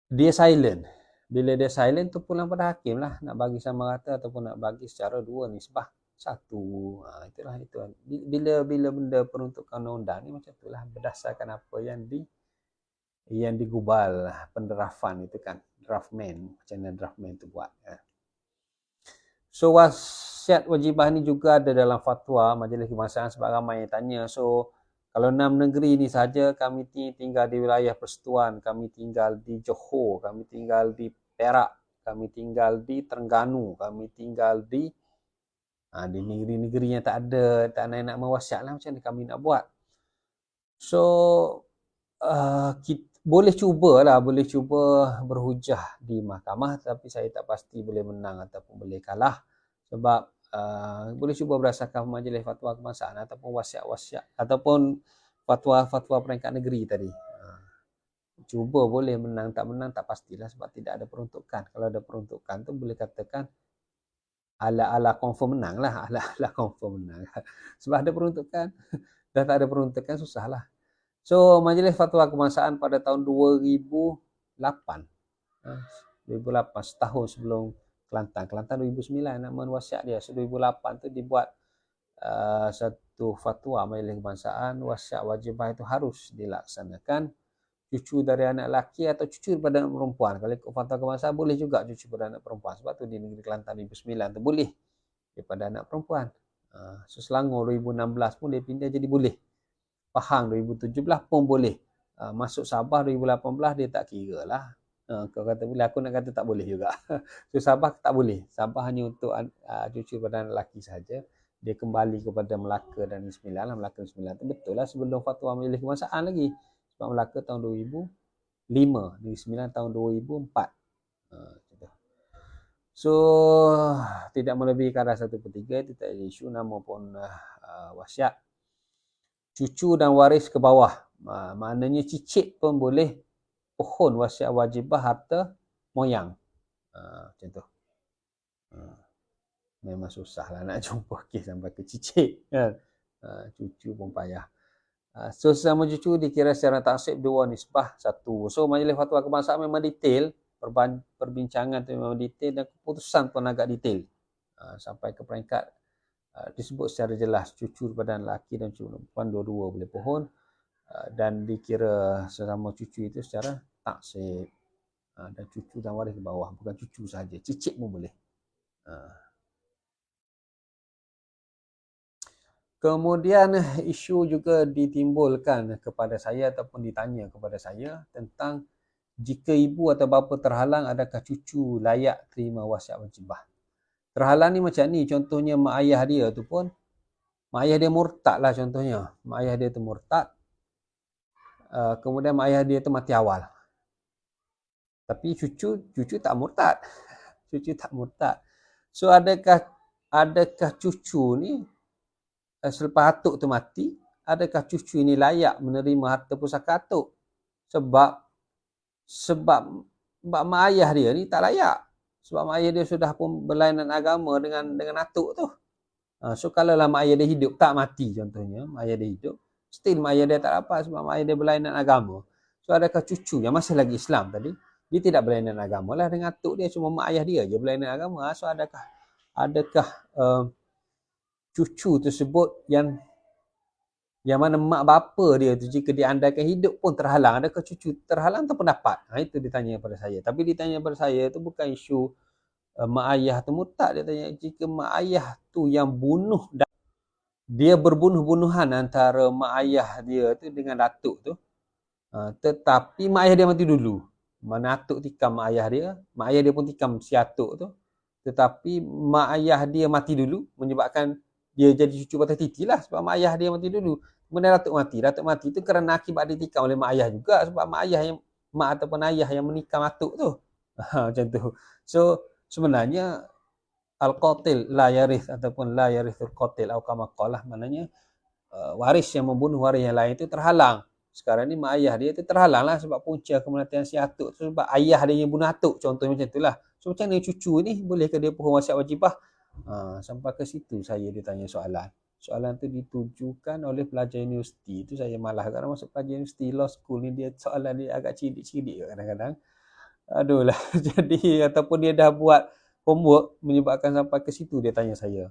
dia silent. Bila dia silent tu pulang pada hakim lah. Nak bagi sama rata ataupun nak bagi secara 2 nisbah 1. Itulah itu. Bila benda peruntukan undang-undang ni macam itulah. Berdasarkan apa yang digubal pendrafan itu kan. Draftman. Macam mana draftman tu buat. So wasiat wajibah ni juga ada dalam fatwa Majlis Kebangsaan sebab ramai yang tanya. So kalau 6 negeri ni saja, kami tinggal di wilayah Persekutuan, kami tinggal di Johor, kami tinggal di Perak, kami tinggal di Terengganu, kami tinggal di negeri-negeri yang tak nak mewasiat lah, macam mana kami nak buat. So boleh cuba berhujah di mahkamah, tapi saya tak pasti boleh menang ataupun boleh kalah. Sebab boleh cuba berdasarkan majlis fatwa kebangsaan ataupun wasiat-wasiat ataupun fatwa-fatwa peringkat negeri tadi. Cuba boleh menang tak pastilah sebab tidak ada peruntukan. Kalau ada peruntukan tu boleh katakan ala-ala confirm menang lah. Ala-ala confirm menang. Sebab ada peruntukan. Dah tak ada peruntukan susahlah. So majlis fatwa kebangsaan pada tahun 2008. 2008 setahun sebelum Kelantan 2009 enactment wasiat dia. So 2008 tu dibuat satu fatwa majlis kebangsaan, wasiat wajibah itu harus dilaksanakan cucu dari anak lelaki atau cucu daripada anak perempuan. Kalau ikut fatwa kebangsaan boleh juga cucu daripada anak perempuan. Sebab tu di negeri Kelantan 2009 tu boleh daripada anak perempuan. So Selangor 2016 pun dia pindah jadi boleh. Pahang 2017 pun boleh. Masuk Sabah 2018 dia tak kira lah. Kau kata boleh, aku nak kata tak boleh juga. So Sabah tak boleh. Sabah hanya untuk cucu pada anak lelaki saja. Dia kembali kepada Melaka dan Sembilan lah. Melaka dan Sembilan tu betul lah sebelum fatwa majlis kebangsaan lagi. Sebab Melaka tahun 2005, Negeri Sembilan tahun 2004. So tidak melebihi kadar 1/3 itu tak ada isu. Nama pun wasiat. Cucu dan waris ke bawah. Maknanya cicit pun boleh pohon wasiat wajibah harta moyang. Macam tu. Memang susah lah nak jumpa kes sampai ke cicit. Kan? Cucu pun payah. So sesama cucu dikira secara taksib 2 nisbah 1. So majlis fatwa kebangsaan memang detail. Perbincangan tu memang detail dan keputusan pun agak detail. Sampai ke peringkat disebut secara jelas cucu daripada lelaki dan cucu perempuan dua-dua boleh pohon. Dan dikira sesama cucu itu secara taksib. Dan cucu dan waris ke bawah. Bukan cucu saja, cicit pun boleh. Kemudian isu juga ditimbulkan kepada saya ataupun ditanya kepada saya tentang jika ibu atau bapa terhalang, adakah cucu layak terima wasiat wajibah. Terhalang ni macam ni, contohnya mak ayah dia tu pun, mak ayah dia murtad lah contohnya. Mak ayah dia tu murtad, kemudian mak ayah dia tu mati awal. Tapi cucu tak murtad. Cucu tak murtad. So adakah cucu ni selepas atuk tu mati, adakah cucu ini layak menerima harta pusaka atuk? Sebab mak ayah dia ni tak layak. Sebab mak ayah dia sudah pun berlainan agama dengan atuk tu. So kalau lah mak ayah dia hidup, tak mati contohnya, mak ayah dia hidup, still mak ayah dia tak dapat sebab mak ayah dia berlainan agama. So adakah cucu yang masih lagi Islam tadi, dia tidak berlainan agama lah dengan atuk dia, cuma mak ayah dia je berlainan agama. So adakah cucu tersebut yang mana mak bapa dia tu jika diandaikan hidup pun terhalang, adakah cucu terhalang ataupun dapat? Itu ditanya pada saya. Tapi ditanya pada saya tu bukan isu mak ayah tu murtad. Dia tanya jika mak ayah tu yang bunuh, dia berbunuh-bunuhan antara mak ayah dia tu dengan datuk tu, tetapi mak ayah dia mati dulu. Mana atuk tikam mak ayah dia pun tikam si atuk tu, tetapi mak ayah dia mati dulu, menyebabkan dia jadi cucu patah titi lah sebab mak ayah dia mati dulu. Kemudian datuk mati tu kerana akibat ditikam oleh mak ayah juga, sebab mak ataupun ayah yang menikam atuk tu. Macam tu. So sebenarnya al-qatil la yarith ataupun la yarithul qatil atau kama qala, maknanya waris yang membunuh waris yang lain itu terhalang. Sekarang ni mak ayah dia tu terhalang lah sebab punca kematian si atuk tu sebab ayah dia yang bunuh atuk, contohnya macam itulah. So macam mana cucu ni, bolehkah dia pohon wasiat wajibah? Sampai ke situ saya ditanya soalan. Soalan tu ditujukan oleh pelajar universiti. Tu saya malah kerana masuk pelajar universiti law school ni, dia soalan dia agak cidik-cidik kadang-kadang. Aduh lah. Jadi ataupun dia dah buat homework menyebabkan sampai ke situ dia tanya saya.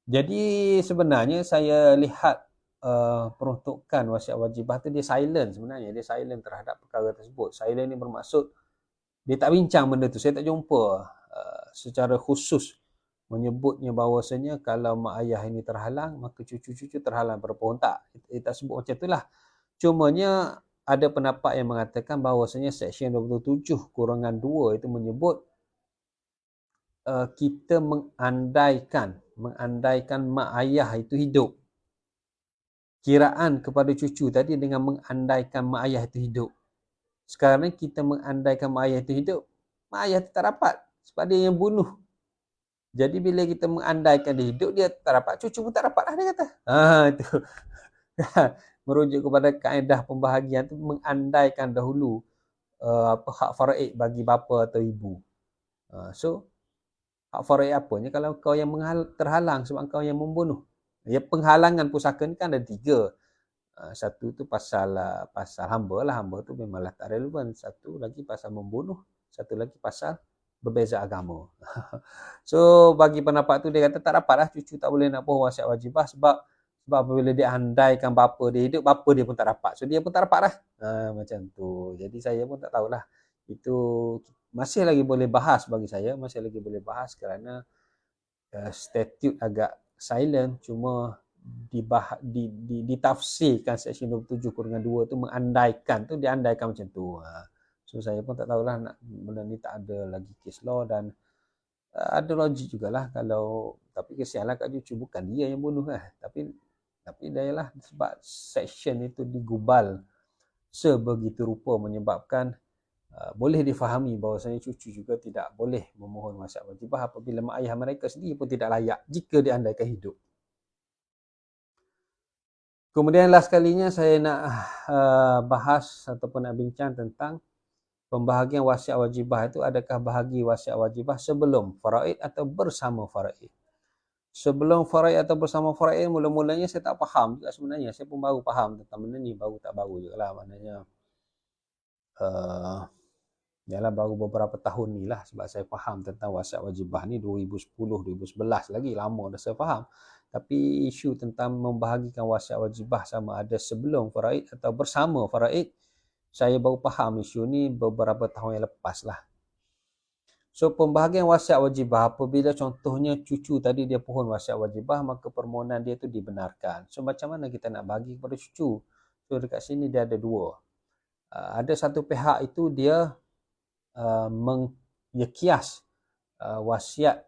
Jadi sebenarnya saya lihat peruntukan wasiat wajibah tu dia silent sebenarnya. Dia silent terhadap perkara tersebut. Silent ni bermaksud dia tak bincang benda tu. Saya tak jumpa secara khusus menyebutnya bahawasanya kalau mak ayah ini terhalang, maka cucu-cucu terhalang berpohon. Tak. Dia tak sebut macam itulah. Cumanya ada pendapat yang mengatakan bahawasanya Seksyen 27(2) itu menyebut kita mengandaikan mak ayah itu hidup. Kiraan kepada cucu tadi dengan mengandaikan mak ayah itu hidup. Sekarang ni kita mengandaikan mak ayah itu hidup, mak ayah itu tak dapat sebab dia yang bunuh. Jadi bila kita mengandaikan dia hidup, dia tak dapat, cucu pun tak dapat lah, dia kata. Itu. Merujuk kepada kaedah pembahagian tu, mengandaikan dahulu hak faraid bagi bapa atau ibu. So hak faraid apanya kalau kau yang terhalang sebab kau yang membunuh. Ya, penghalangan pusaka ni kan ada 3. Satu tu pasal hamba lah. Hamba tu memanglah tak relevan. Satu lagi pasal membunuh. Satu lagi pasal berbeza agama. So bagi pendapat tu dia kata tak dapat lah, cucu tak boleh nak pohon wasiat wajibah sebab apabila dia andaikan bapa dia hidup, bapa dia pun tak dapat. So dia pun tak dapat lah. Macam tu. Jadi saya pun tak tahulah. Itu masih lagi boleh bahas bagi saya. Masih lagi boleh bahas kerana statute agak silent, cuma ditafsirkan Seksyen 27(2) tu mengandaikan tu, diandaikan macam tu. So saya pun tak tahulah, nak benda ni tak ada lagi case law dan ada logik jugalah kalau, tapi kesianlah kat cucu, bukan dia yang bunuh lah. Tapi dayalah sebab seksyen itu digubal sebegitu rupa menyebabkan boleh difahami bahawasanya cucu juga tidak boleh memohon wasiat wajibah apabila mak ayah mereka sendiri pun tidak layak jika diandaikan hidup. Kemudian last kalinya saya nak bahas ataupun nak bincang tentang pembahagian wasiat wajibah itu. Adakah bahagi wasiat wajibah sebelum faraid atau bersama faraid? Sebelum faraid atau bersama faraid, mula-mulanya saya tak faham juga sebenarnya. Saya pun baru faham tentang benda ni, baru tak baru juga lah. Maknanya yalah baru beberapa tahun ni lah sebab saya faham tentang wasiat wajibah ni 2010-2011 lagi, lama dah saya faham. Tapi isu tentang membahagikan wasiat wajibah sama ada sebelum faraid atau bersama faraid, saya baru faham isu ni beberapa tahun yang lepas lah. So pembahagian wasiat wajibah apabila contohnya cucu tadi dia pohon wasiat wajibah, maka permohonan dia tu dibenarkan. So macam mana kita nak bagi kepada cucu? So dekat sini dia ada dua. Ada satu pihak itu dia dia kias wasiat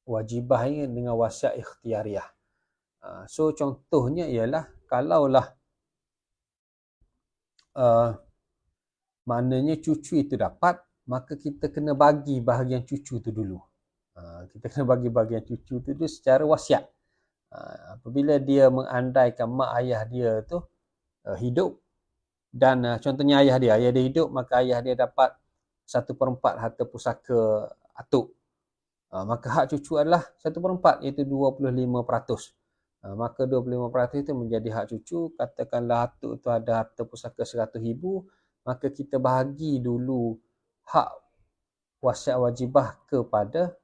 wajibah ini dengan wasiat ikhtiariah. So contohnya ialah kalaulah maknanya cucu itu dapat, maka kita kena bagi bahagian cucu tu dulu. Kita kena bagi bahagian cucu tu dulu secara wasiat. Apabila dia mengandaikan mak ayah dia tu hidup dan contohnya ayah dia hidup, maka ayah dia dapat 1/4 harta pusaka atuk. Maka hak cucu adalah 1/4 iaitu 25%. Maka 25% itu menjadi hak cucu. Katakanlah atuk tu ada harta pusaka 100,000, maka kita bahagi dulu hak wasiat wajibah kepada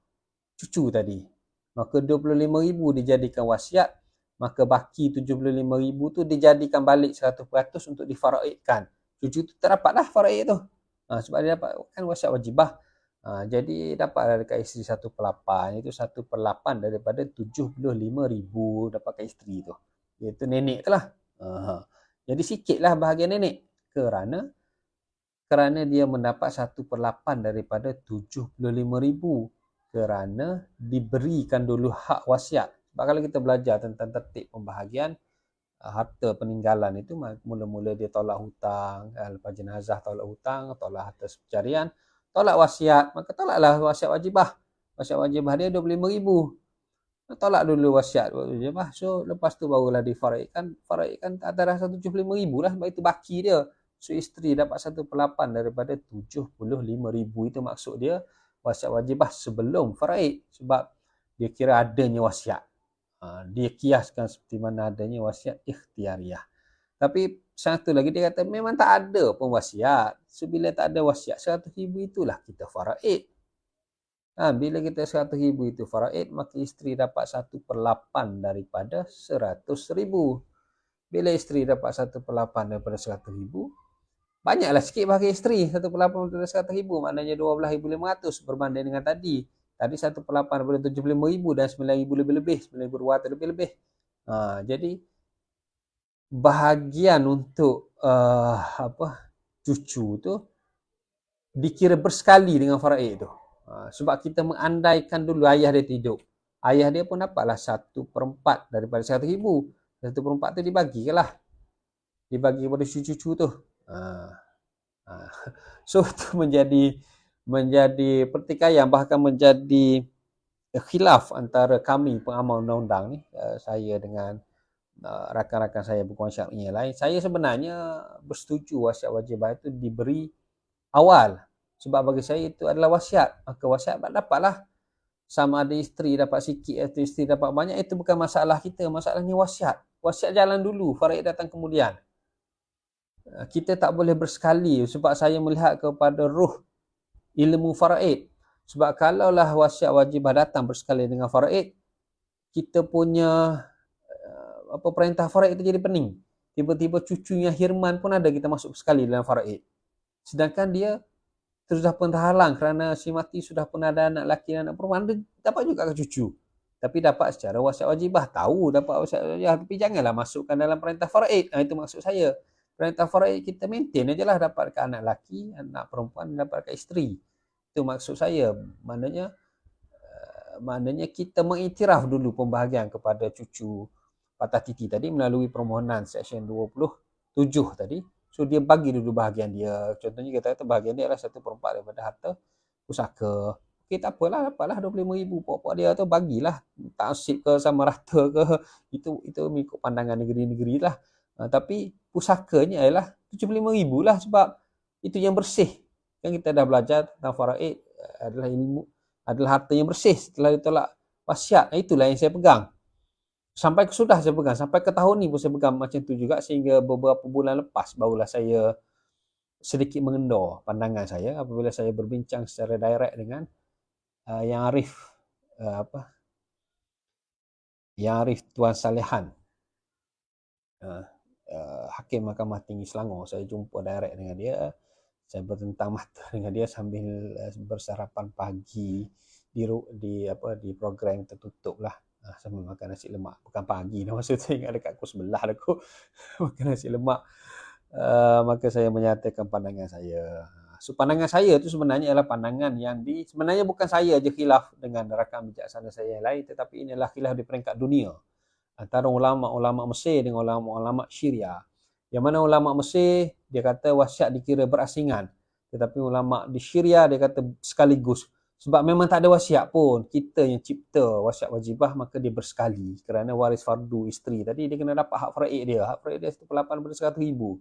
cucu tadi. Maka 25,000 dijadikan wasiat, maka baki 75,000 tu dijadikan balik 100% untuk difaraidkan. Cucu tu tak dapatlah faraid tu. Sebab dia dapat kan wasiat wajibah. Jadi dapatlah dekat isteri 1/8, itu 1/8 daripada 75,000 dapatkan isteri tu. Iaitu nenek tu lah. Jadi sikitlah bahagian nenek kerana dia mendapat 1/8 daripada 75,000 kerana diberikan dulu hak wasiat. Sebab kalau kita belajar tentang tertib pembahagian harta peninggalan itu, mula-mula dia tolak hutang, lepas jenazah tolak hutang, tolak harta pencarian, tolak wasiat, maka tolaklah wasiat wajibah. Wasiat wajibah dia 25,000. Tolak dulu wasiat wajibah. So lepas tu barulah difaraidkan. Faraidkan antara 175,000 lah, sebab itu baki dia. So isteri dapat 1/8 daripada 75,000. Itu maksud dia wasiat wajibah sebelum faraid, sebab dia kira adanya wasiat. Dia kiaskan seperti mana adanya wasiat ikhtiariah. Tapi satu lagi dia kata memang tak ada pun wasiat. So bila tak ada wasiat 100,000 itulah kita faraid. Bila kita 100,000 itu faraid, maka isteri dapat 1/8 daripada 100,000. Bila isteri dapat 1/8 daripada 100,000, banyaklah sikit bagi isteri 1/8 daripada 100,000, maknanya 12,500 berbanding dengan tadi. Tadi 1/8 daripada 75,000 dan 9,000 lebih-lebih, 9,200 lebih-lebih. Jadi bahagian untuk cucu tu dikira bersekali dengan faraid tu. Sebab kita mengandaikan dulu ayah dia hidup. Ayah dia pun dapatlah 1/4 daripada 100,000. 1/4 tu dibagikanlah. Dibagi kepada cucu-cucu tu. So itu menjadi pertikaian, bahkan menjadi khilaf antara kami pengamal undang-undang ni, saya dengan rakan-rakan saya bukan syar'i yang lain. Saya sebenarnya bersetuju wasiat wajibah itu diberi awal, sebab bagi saya itu adalah wasiat. Maka wasiat dapatlah, sama ada isteri dapat sikit atau isteri dapat banyak, itu bukan masalah kita. Masalahnya wasiat. Wasiat jalan dulu, faraid datang kemudian. Kita tak boleh bersekali, sebab saya melihat kepada ruh ilmu faraid. Sebab kalaulah wasiat wajibah datang bersekali dengan faraid, kita punya perintah faraid itu jadi pening. Tiba-tiba cucunya Hirman pun ada kita masuk sekali dalam faraid. Sedangkan dia sudah pun terhalang kerana si mati sudah pun ada anak lelaki dan anak perempuan, dia dapat juga ke cucu. Tapi dapat secara wasiat wajibah. Tahu dapat wasiat wajibah, tapi janganlah masukkan dalam perintah faraid. Itu maksud saya. Perintah faraid kita maintain aja lah, dapat ke anak lelaki, anak perempuan, dapat ke isteri. Itu maksud saya. Maknanya kita mengiktiraf dulu pembahagian kepada cucu patah titi tadi melalui permohonan Seksyen 27 tadi. So dia bagi dulu bahagian dia. Contohnya kita kata bahagian dia adalah 1/4 daripada harta pusaka. Okey, tak apalah, dapatlah 25,000. Pokok dia tu bagilah. Taksib ke sama rata ke. Itu mengikut pandangan negeri-negeri lah. Tapi pusakanya adalah 75,000 lah, sebab itu yang bersih. Kan kita dah belajar tentang faraid adalah ilmu, adalah harta yang bersih setelah ditolak wasiat. Itulah yang saya pegang. Sampai sudah saya pegang. Sampai ke tahun ni pun saya pegang macam tu juga, sehingga beberapa bulan lepas barulah saya sedikit mengendor pandangan saya apabila saya berbincang secara direct dengan Yang Arif Yang Arif Tuan Salehan, Hakim Mahkamah Tinggi Selangor. Saya jumpa direct dengan dia. Saya bertentang mata dengan dia sambil bersarapan pagi di program tertutup lah. Sambil makan nasi lemak. Bukan pagi dah, masa saya ingat dekat pukul 11 dah aku makan nasi lemak. Maka saya menyatakan pandangan saya. So pandangan saya tu sebenarnya adalah pandangan yang sebenarnya bukan saya je khilaf dengan rakan bijaksana saya yang lain, tetapi ini adalah khilaf di peringkat dunia antara ulama-ulama Mesir dengan ulama-ulama Syria. Yang mana ulama Mesir dia kata wasiat dikira berasingan, tetapi ulama di Syria dia kata sekaligus. Sebab memang tak ada wasiat pun, kita yang cipta wasiat wajibah, maka dia bersekali. Kerana waris fardu isteri tadi dia kena dapat hak faraid dia. Hak faraid dia 1/8/100,000.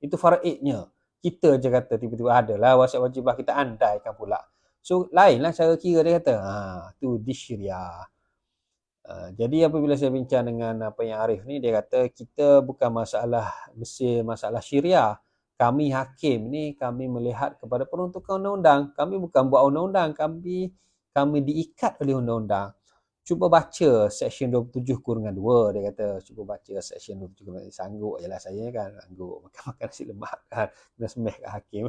Itu faraidnya. Kita je kata tiba-tiba adalah wasiat wajibah, kita andaikan pula. So lainlah cara kira dia kata. Tu di Syria. Jadi apabila saya bincang dengan apa yang Arif ni, dia kata kita bukan masalah Mesir, masalah Syria. Kami hakim ni, kami melihat kepada peruntukan undang-undang. Kami bukan buat undang-undang, kami diikat oleh undang-undang. Cuba baca seksyen 27/2, dia kata. Cuba baca seksyen 27/2. Sanggup je lah saya kan, sanggup makan nasi lemak kan, kena sembih kat hakim.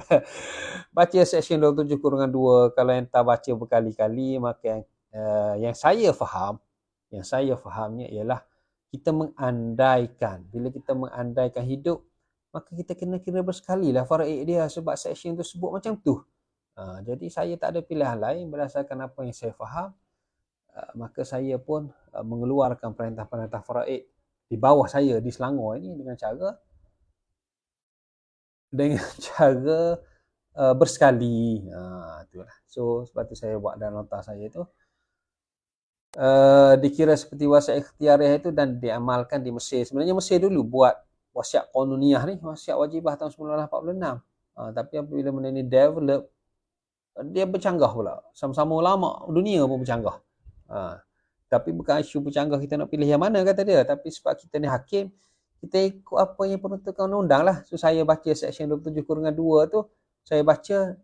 Baca seksyen 27/2, kalau yang tak baca berkali-kali, maka yang saya fahamnya ialah kita mengandaikan. Bila kita mengandaikan hidup, maka kita kena kira bersekali lah faraid dia, sebab seksyen tu sebut macam tu. Jadi saya tak ada pilihan lain berdasarkan apa yang saya faham. Maka saya pun mengeluarkan perintah-perintah faraid di bawah saya di Selangor ini dengan cara bersekali. Itulah. So sebab tu saya buat dalam nota saya tu dikira seperti wasiat ikhtiariah itu dan diamalkan di Mesir. Sebenarnya Mesir dulu buat wasiat qanuniyah ni, wasiat wajibah tahun 1946. Tapi apabila benda ni develop, dia bercanggah pula. Sama-sama ulama dunia pun bercanggah. Tapi bukan isu bercanggah kita nak pilih yang mana kata dia, tapi sebab kita ni hakim, kita ikut apa yang peruntukan undang-undang lah. So saya baca seksyen 27/2 tu, saya baca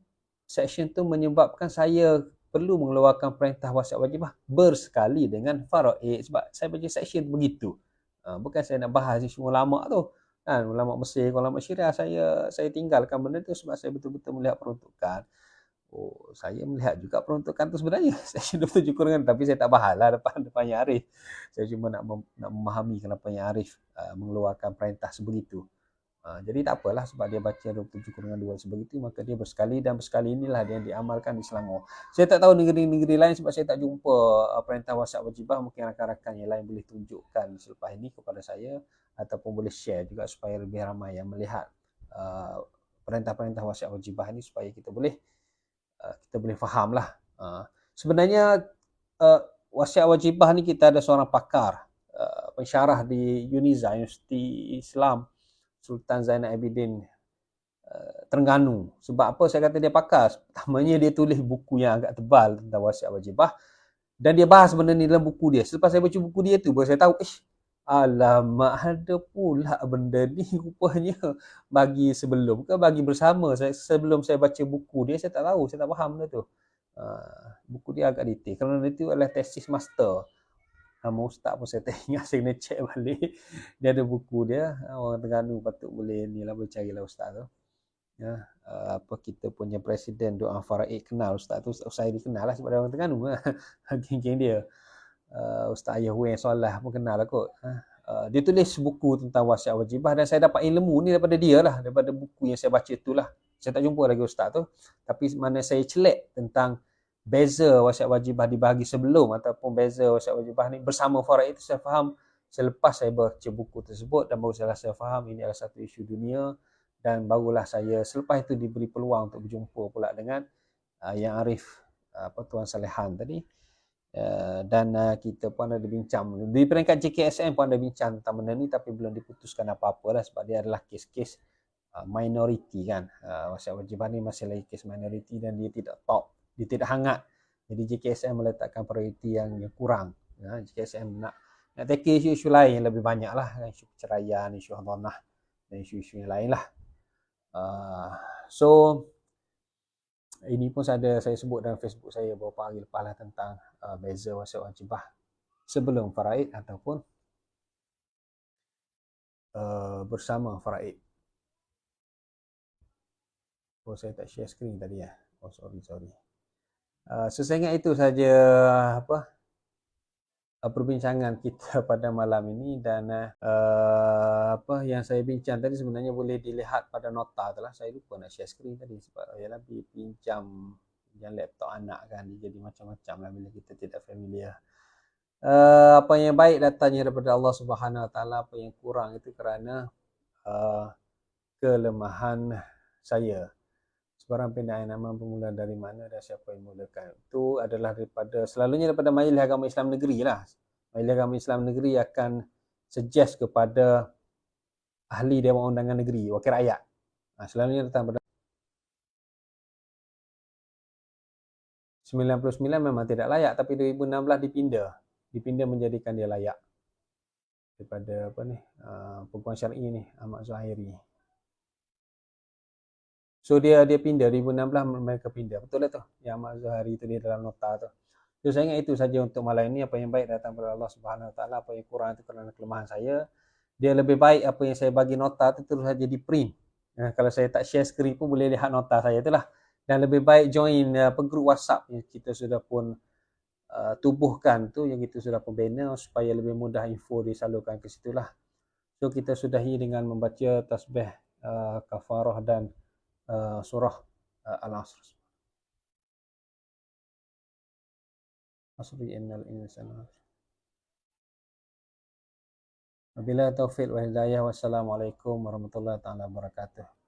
seksyen tu menyebabkan saya perlu mengeluarkan perintah wasiat wajibah bersekali dengan faraid, sebab saya baca seksyen tu begitu. Bukan saya nak bahas isu ulama tu kan, ulama Mesir, ulama Syria, saya tinggalkan benda tu sebab saya betul-betul melihat peruntukan. Saya melihat juga peruntukan tu sebenarnya seksyen 27/2, tapi saya tak bahas lah depan Yang Arif. Saya cuma nak memahami kenapa Yang Arif mengeluarkan perintah sebegitu. Jadi tak apalah, sebab dia baca 27/2 sebegitu, maka dia bersekali, dan bersekali inilah dia yang diamalkan di Selangor. Saya tak tahu negeri-negeri lain sebab saya tak jumpa perintah wasiat wajibah. Mungkin rakan-rakan yang lain boleh tunjukkan selepas ini kepada saya, ataupun boleh share juga supaya lebih ramai yang melihat perintah-perintah wasiat wajibah ini, supaya kita boleh faham lah. Sebenarnya wasiat wajibah ni kita ada seorang pakar pensyarah di UNIZA, Universiti Islam Sultan Zainal Abidin Terengganu. Sebab apa saya kata dia pakar? Pertamanya dia tulis buku yang agak tebal tentang wasiat wajibah, dan dia bahas benda ni dalam buku dia. Selepas saya baca buku dia tu, baru saya tahu, alamak, ada pula benda ni rupanya. Bagi sebelum ke bagi bersama, sebelum saya baca buku dia, saya tak tahu, saya tak faham benda tu. Buku dia agak detail, kerana itu adalah tesis master. Nama ustaz pun saya tak ingat, saya kena check balik. Dia ada buku dia, orang Terengganu patut boleh ni lah, boleh carilah ustaz tu. Kita punya presiden doa faraid, kenal ustaz tu, ustaz saya dikenal lah sebab dia orang Terengganu lah. Geng-geng dia. Ustaz Ayah Wen Solah pun kenal lah kot. Dia tulis buku tentang wasiat wajibah, dan saya dapat ilmu ni daripada dia lah, daripada buku yang saya baca tu lah. Saya tak jumpa lagi ustaz tu, tapi mana saya celek tentang beza wasiat wajibah dibahagi sebelum ataupun beza wasiat wajibah ni bersama faraid itu, saya faham selepas saya baca buku tersebut, dan baru saya faham ini adalah satu isu dunia. Dan barulah saya selepas itu diberi peluang untuk berjumpa pula dengan Yang Arif Tuan Salehan tadi. Dan kita pun ada bincang di peringkat JKSM pun ada bincang tentang benda ni, tapi belum diputuskan apa-apa lah, sebab dia adalah kes-kes minoriti kan. Wasiat wajibah ni masih lagi kes minoriti, dan dia tidak top, dia tidak hangat. Jadi JKSM meletakkan prioriti yang kurang. JKSM nak tackle isu-isu lain yang lebih banyak lah, isu perceraian, isu hadanah, dan isu-isu yang lain lah. So ini pun saya sebut dalam Facebook saya beberapa hari lepas lah, tentang beza wasiat wajibah sebelum faraid ataupun bersama faraid. Oh, saya tak share screen tadi ya. Oh, sorry. So saya ingat itu saja perbincangan kita pada malam ini, dan apa yang saya bincang tadi sebenarnya boleh dilihat pada nota tu lah. Saya lupa nak share screen tadi sebab ialah pinjam laptop anak kan, dia jadi macam-macam lah bila kita tidak familiar. Apa yang baik datangnya daripada Allah Subhanahu Wa Taala, apa yang kurang itu kerana kelemahan saya. Sebarang pindahan nama bermula dari mana dan siapa yang mulakan. Itu adalah selalunya daripada Majlis Agama Islam Negeri lah. Majlis Agama Islam Negeri akan suggest kepada ahli Dewan Undangan Negeri, wakil rakyat. Selalunya datang pada 99 memang tidak layak, tapi 2016 dipindah menjadikan dia layak daripada Peguam Syar'i ni, Ahmad Zahiri. So dia pindah 2016, mereka pindah. Betul lah tu. Yang Ahmad Zahiri tu dia dalam nota tu. So saya ingat itu saja untuk malam ini. Apa yang baik datang dari Allah Subhanahu Wa Taala, apa yang kurang itu kerana kelemahan saya. Dia lebih baik apa yang saya bagi nota tu terus saja di print. Kalau saya tak share screen pun boleh lihat nota saya itulah. Dan lebih baik join grup WhatsApp yang kita sudah pun tubuhkan tu, yang kita sudah pun bina supaya lebih mudah info disalurkan ke situlah. So kita sudahi dengan membaca tasbih kafarah dan surah Al-Asr. Asri innal insana. Wabillahi taufiq wal hidayah. Wassalamualaikum warahmatullahi taala wabarakatuh.